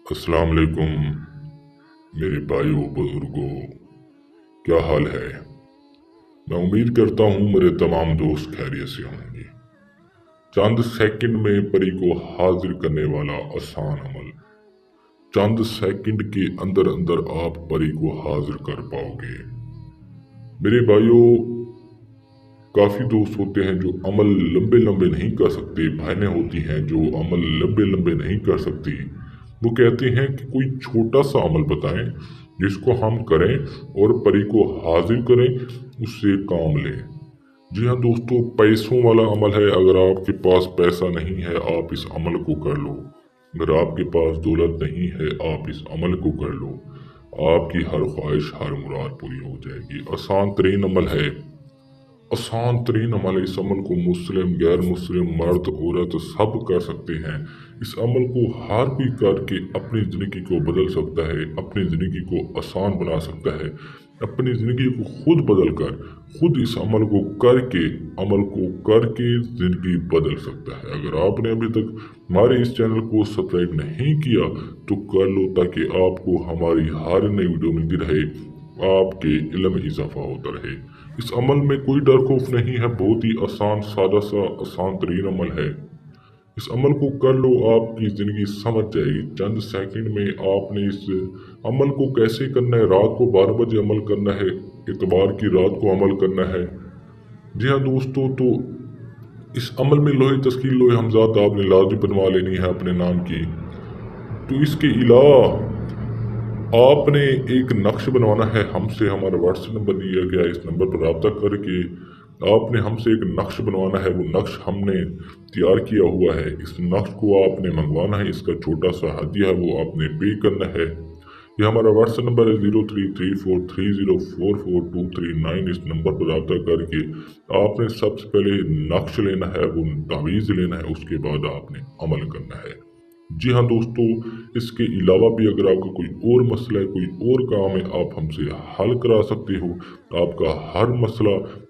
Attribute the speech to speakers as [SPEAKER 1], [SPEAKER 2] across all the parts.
[SPEAKER 1] السلام علیکم میرے بھائیوں بزرگوں، کیا حال ہے؟ میں امید کرتا ہوں میرے تمام دوست خیریت سے ہوں گے۔ چند سیکنڈ میں پری کو حاضر کرنے والا آسان عمل۔ چند سیکنڈ کے اندر اندر آپ پری کو حاضر کر پاؤ گے۔ میرے بھائیوں، کافی دوست ہوتے ہیں جو عمل لمبے لمبے نہیں کر سکتے، بہنیں ہوتی ہیں جو عمل لمبے لمبے نہیں کر سکتی۔ وہ کہتے ہیں کہ کوئی چھوٹا سا عمل بتائیں جس کو ہم کریں اور پری کو حاضر کریں، اس سے کام لیں۔ جی ہاں دوستو، پیسوں والا عمل ہے۔ اگر آپ کے پاس پیسہ نہیں ہے آپ اس عمل کو کر لو۔ اگر آپ کے پاس دولت نہیں ہے آپ اس عمل کو کر لو، آپ کی ہر خواہش ہر مراد پوری ہو جائے گی۔ آسان ترین عمل ہے، آسان ترین عمل ہے۔ اس عمل کو مسلم، غیر مسلم، مرد، عورت سب کر سکتے ہیں۔ اس عمل کو ہر کوئی کر کے اپنی زندگی کو بدل سکتا ہے، اپنی زندگی کو آسان بنا سکتا ہے، اپنی زندگی کو خود بدل کر، خود اس عمل کو کر کے زندگی بدل سکتا ہے۔ اگر آپ نے ابھی تک ہمارے اس چینل کو سبسکرائب نہیں کیا تو کر لو، تاکہ آپ کو ہماری ہر نئی ویڈیو ملتی رہے، آپ کے علم میں اضافہ ہوتا رہے۔ اس عمل میں کوئی ڈر خوف نہیں ہے، بہت ہی آسان، سادہ سا آسان ترین عمل ہے۔ اس عمل کو کر لو، آپ کی زندگی سمجھ جائے گی۔ چند سیکنڈ میں آپ نے اس عمل کو کیسے کرنا ہے، رات کو 12 بجے عمل کرنا ہے، اتوار کی رات کو عمل کرنا ہے۔ جی ہاں دوستو، تو اس عمل میں لوہے تسکیل لوہے حمزات آپ نے لازمی بنوا لینی ہے اپنے نام کی۔ تو اس کے علاوہ آپ نے ایک نقش بنوانا ہے، ہم سے ہمارا واٹس ایپ نمبر دیا گیا ہے، اس نمبر پر رابطہ کر کے آپ نے ہم سے ایک نقش بنوانا ہے۔ وہ نقش ہم نے تیار کیا ہوا ہے، اس نقش کو آپ نے منگوانا ہے، اس کا چھوٹا سا ہدیہ ہے وہ آپ نے پے کرنا ہے۔ یہ ہمارا واٹس ایپ نمبر ہے 0334304429۔ اس نمبر پر رابطہ کر کے آپ نے سب سے پہلے نقش لینا ہے، وہ تعویذ لینا ہے، اس کے بعد آپ نے عمل کرنا ہے۔ جی ہاں دوستو، اس کے علاوہ بھی اگر آپ کا کوئی اور مسئلہ ہے، کوئی اور کام ہے، آپ ہم سے حل کرا سکتے ہو۔ آپ کا ہر مسئلہ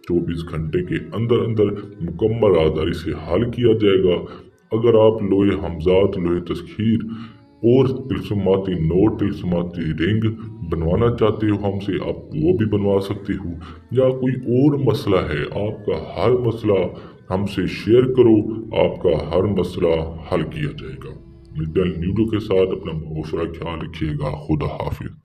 [SPEAKER 1] 24 گھنٹے کے اندر اندر مکمل آزادی سے حل کیا جائے گا۔ اگر آپ لوہے حمزات، لوہے تسخیر اور طلسماتی نوٹ، طلسماتی رنگ بنوانا چاہتے ہو ہم سے، آپ وہ بھی بنوا سکتے ہو۔ یا کوئی اور مسئلہ ہے، آپ کا ہر مسئلہ ہم سے شیئر کرو، آپ کا ہر مسئلہ حل کیا جائے گا۔ ملتے ہیں ویڈیو کے ساتھ، اپنا بہت سارا خیال رکھیے گا۔ خدا حافظ۔